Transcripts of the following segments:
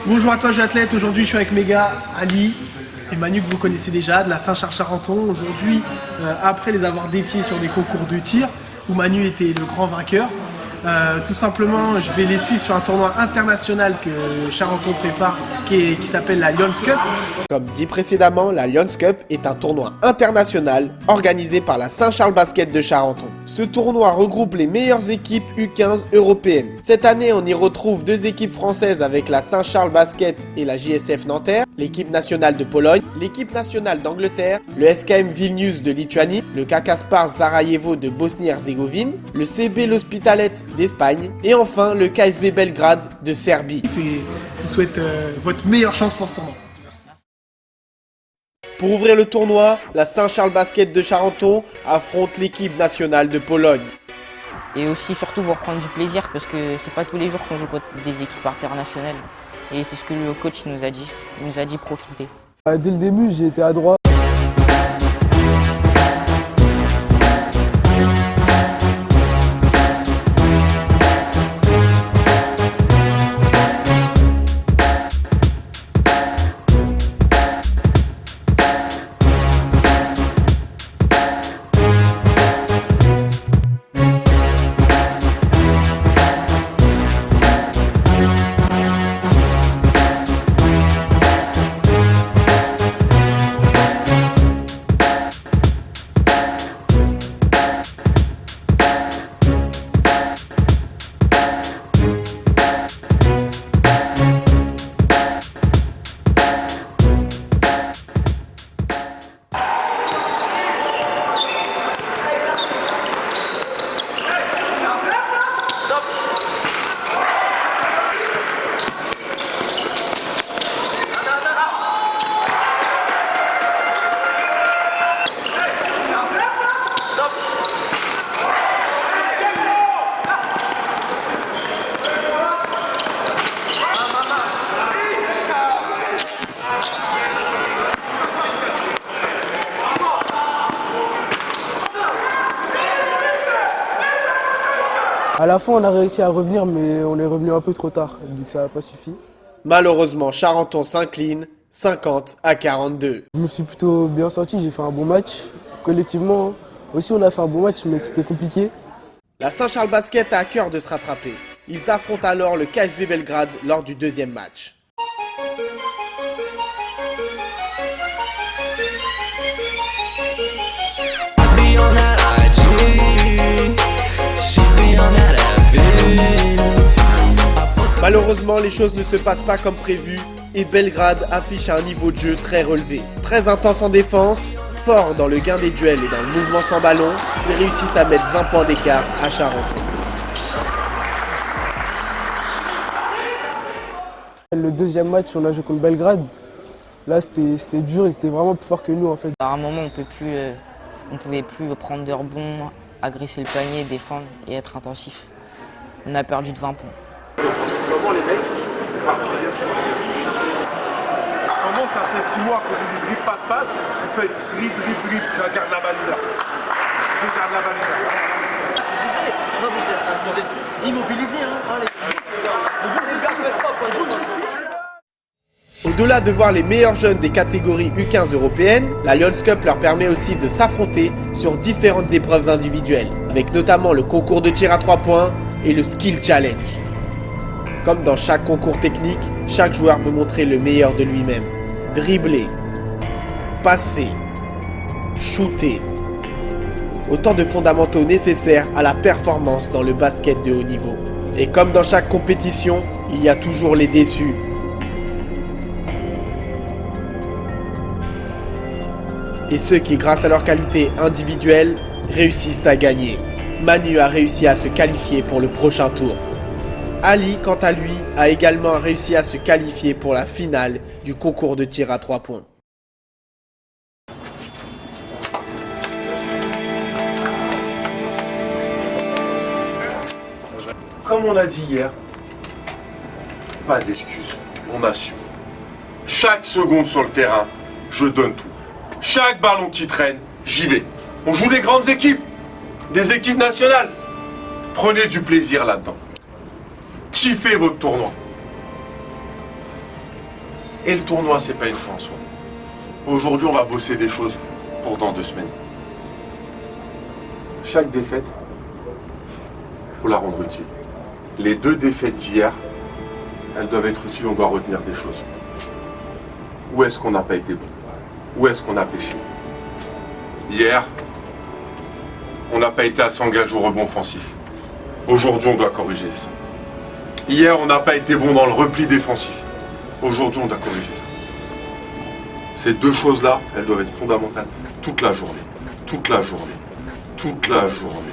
Bonjour à toi, jeu athlète. Aujourd'hui, je suis avec mes gars Ali et Manu, que vous connaissez déjà, de la Saint-Charles-Charenton. Aujourd'hui, après les avoir défiés sur des concours de tir, où Manu était le grand vainqueur, tout simplement, je vais les suivre sur un tournoi international que Charenton prépare, qui s'appelle la Lions Cup. Comme dit précédemment, la Lions Cup est un tournoi international organisé par la Saint-Charles Basket de Charenton. Ce tournoi regroupe les meilleures équipes U15 européennes. Cette année, on y retrouve deux équipes françaises avec la Saint-Charles Basket et la JSF Nanterre, l'équipe nationale de Pologne, l'équipe nationale d'Angleterre, le SKM Vilnius de Lituanie, le KK Spars Sarajevo de Bosnie-Herzégovine, le CB L'Hospitalet d'Espagne et enfin le KSB Belgrade de Serbie. Je vous souhaite votre meilleure chance pour ce tournoi. Pour ouvrir le tournoi, la Saint-Charles Basket de Charenton affronte l'équipe nationale de Pologne. Et aussi surtout pour prendre du plaisir parce que c'est pas tous les jours qu'on joue contre des équipes internationales. Et c'est ce que le coach nous a dit. Il nous a dit profiter. Dès le début, j'ai été à droite. À la fin, on a réussi à revenir, mais on est revenu un peu trop tard, donc ça n'a pas suffi. Malheureusement, Charenton s'incline 50-42. Je me suis plutôt bien senti, j'ai fait un bon match. Collectivement, aussi, on a fait un bon match, mais c'était compliqué. La Saint-Charles Basket a à cœur de se rattraper. Ils affrontent alors le KSB Belgrade lors du deuxième match. Malheureusement, les choses ne se passent pas comme prévu et Belgrade affiche un niveau de jeu très relevé. Très intense en défense, fort dans le gain des duels et dans le mouvement sans ballon, ils réussissent à mettre 20 points d'écart à Charenton. Le deuxième match, on a joué contre Belgrade. Là, c'était dur, ils étaient vraiment plus forts que nous en fait. À un moment, on pouvait plus prendre de rebonds, agresser le panier, défendre et être intensif. On a perdu de 20 points. Comment les mecs partirent sur les... Comment ça fait 6 mois qu'on fait du dribble passe-passe, on fait dribble, je garde la balle là. Je garde la balle là. Non, vous êtes immobilisés, hein, les bougez pas, quoi. Au-delà de voir les meilleurs jeunes des catégories U15 européennes, la Lions Cup leur permet aussi de s'affronter sur différentes épreuves individuelles, avec notamment le concours de tir à 3 points et le Skill Challenge. Comme dans chaque concours technique, chaque joueur veut montrer le meilleur de lui-même. Dribbler, passer, shooter. Autant de fondamentaux nécessaires à la performance dans le basket de haut niveau. Et comme dans chaque compétition, il y a toujours les déçus. Et ceux qui, grâce à leur qualité individuelle, réussissent à gagner. Manu a réussi à se qualifier pour le prochain tour. Ali, quant à lui, a également réussi à se qualifier pour la finale du concours de tir à 3 points. Comme on a dit hier, pas d'excuses, on assume. Chaque seconde sur le terrain, je donne tout. Chaque ballon qui traîne, j'y vais. On joue des grandes équipes, des équipes nationales. Prenez du plaisir là-dedans. Kiffez votre tournoi. Et le tournoi, c'est pas une fin en soi. Aujourd'hui, on va bosser des choses pour dans 2 semaines. Chaque défaite, il faut la rendre utile. Les 2 défaites d'hier, elles doivent être utiles, on doit retenir des choses. Où est-ce qu'on n'a pas été bon? Où est-ce qu'on a péché? Hier, on n'a pas été assez engagé au rebond offensif. Aujourd'hui, on doit corriger ça. Hier, on n'a pas été bon dans le repli défensif. Aujourd'hui, on doit corriger ça. Ces 2 choses-là, elles doivent être fondamentales toute la journée. Toute la journée. Toute la journée.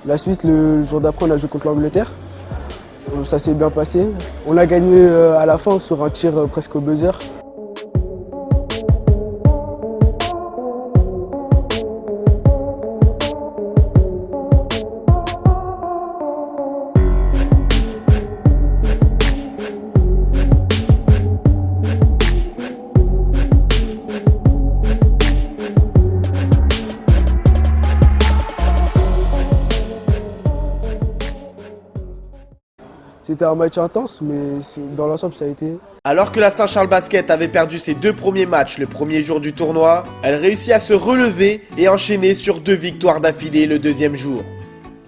La suite, le jour d'après, on a joué contre l'Angleterre. Ça s'est bien passé. On a gagné à la fin sur un tir presque au buzzer. C'était un match intense, mais dans l'ensemble, ça a été... Alors que la Saint-Charles Basket avait perdu ses 2 premiers matchs le premier jour du tournoi, elle réussit à se relever et enchaîner sur 2 victoires d'affilée le 2e jour.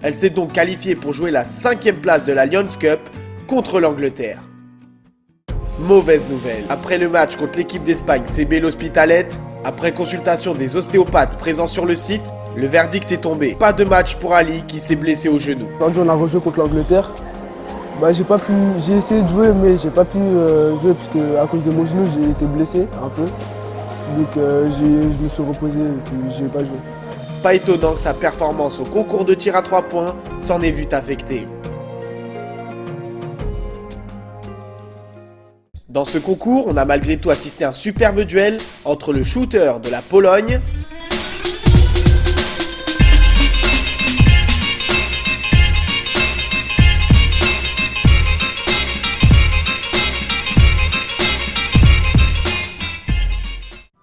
Elle s'est donc qualifiée pour jouer la 5e place de la Lions Cup contre l'Angleterre. Mauvaise nouvelle. Après le match contre l'équipe d'Espagne CB l'Hospitalet, après consultation des ostéopathes présents sur le site, le verdict est tombé. Pas de match pour Ali qui s'est blessé au genou. Aujourd'hui, on a rejoué contre l'Angleterre. J'ai essayé de jouer, mais j'ai pas pu jouer parce que à cause de mon genou, j'ai été blessé un peu. Donc je me suis reposé et puis j'ai pas joué. Pas étonnant que sa performance au concours de tir à 3 points s'en ait vu affectée. Dans ce concours, on a malgré tout assisté à un superbe duel entre le shooter de la Pologne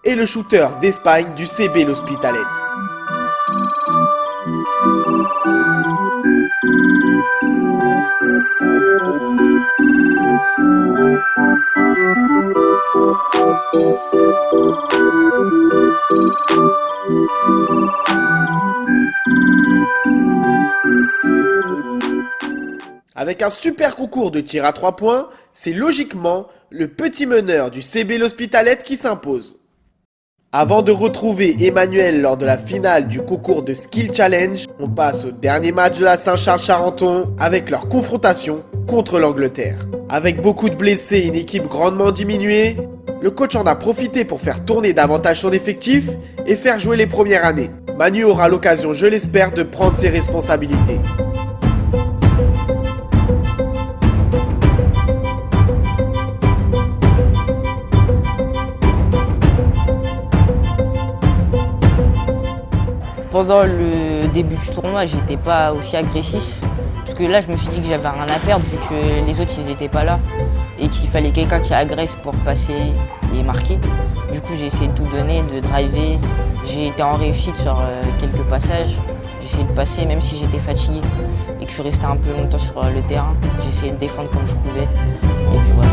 et le shooter d'Espagne du CB l'Hospitalet. Avec un super concours de tir à 3 points, c'est logiquement le petit meneur du CB l'Hospitalet qui s'impose. Avant de retrouver Emmanuel lors de la finale du concours de Skill Challenge, on passe au dernier match de la Saint-Charles-Charenton avec leur confrontation contre l'Angleterre. Avec beaucoup de blessés et une équipe grandement diminuée, le coach en a profité pour faire tourner davantage son effectif et faire jouer les premières années. Manu aura l'occasion, je l'espère, de prendre ses responsabilités. Pendant le début du tournoi, j'étais pas aussi agressif. Parce que là, je me suis dit que j'avais rien à perdre vu que les autres, ils étaient pas là. Et qu'il fallait quelqu'un qui agresse pour passer et marquer. Du coup, j'ai essayé de tout donner, de driver. J'ai été en réussite sur quelques passages. J'essayais de passer même si j'étais fatigué et que je suis resté un peu longtemps sur le terrain. J'essayais de défendre comme je pouvais. Et puis voilà.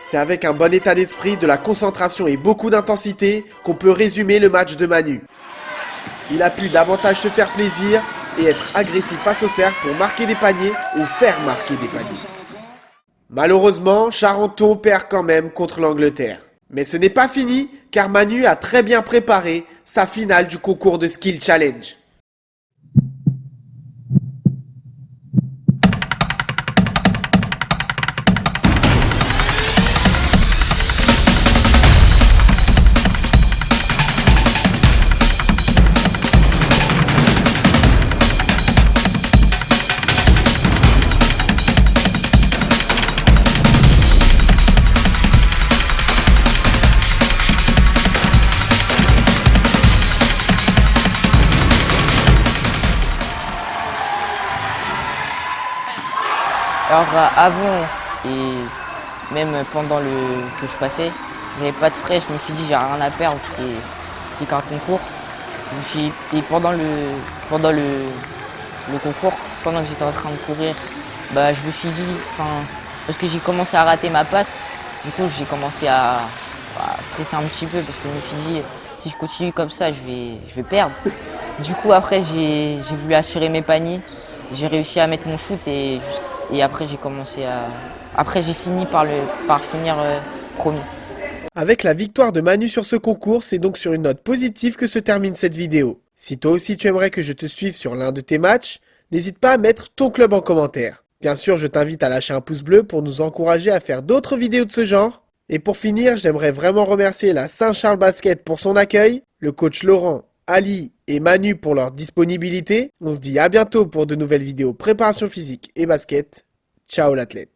C'est avec un bon état d'esprit, de la concentration et beaucoup d'intensité qu'on peut résumer le match de Manu. Il a pu davantage se faire plaisir et être agressif face au cercle pour marquer des paniers ou faire marquer des paniers. Malheureusement, Charenton perd quand même contre l'Angleterre. Mais ce n'est pas fini car Manu a très bien préparé sa finale du concours de Skill Challenge. Alors avant et même pendant que je passais, j'avais pas de stress, je me suis dit j'ai rien à perdre, c'est qu'un concours. Et pendant le concours, pendant que j'étais en train de courir, je me suis dit, parce que j'ai commencé à rater ma passe, du coup j'ai commencé à stresser un petit peu parce que je me suis dit si je continue comme ça je vais perdre. Du coup après j'ai voulu assurer mes paniers, j'ai réussi à mettre mon shoot et après j'ai fini par finir premier. Avec la victoire de Manu sur ce concours, c'est donc sur une note positive que se termine cette vidéo. Si toi aussi tu aimerais que je te suive sur l'un de tes matchs, n'hésite pas à mettre ton club en commentaire. Bien sûr, je t'invite à lâcher un pouce bleu pour nous encourager à faire d'autres vidéos de ce genre. Et pour finir, j'aimerais vraiment remercier la Saint-Charles Basket pour son accueil, le coach Laurent, Ali et Manu pour leur disponibilité. On se dit à bientôt pour de nouvelles vidéos préparation physique et basket. Ciao l'athlète.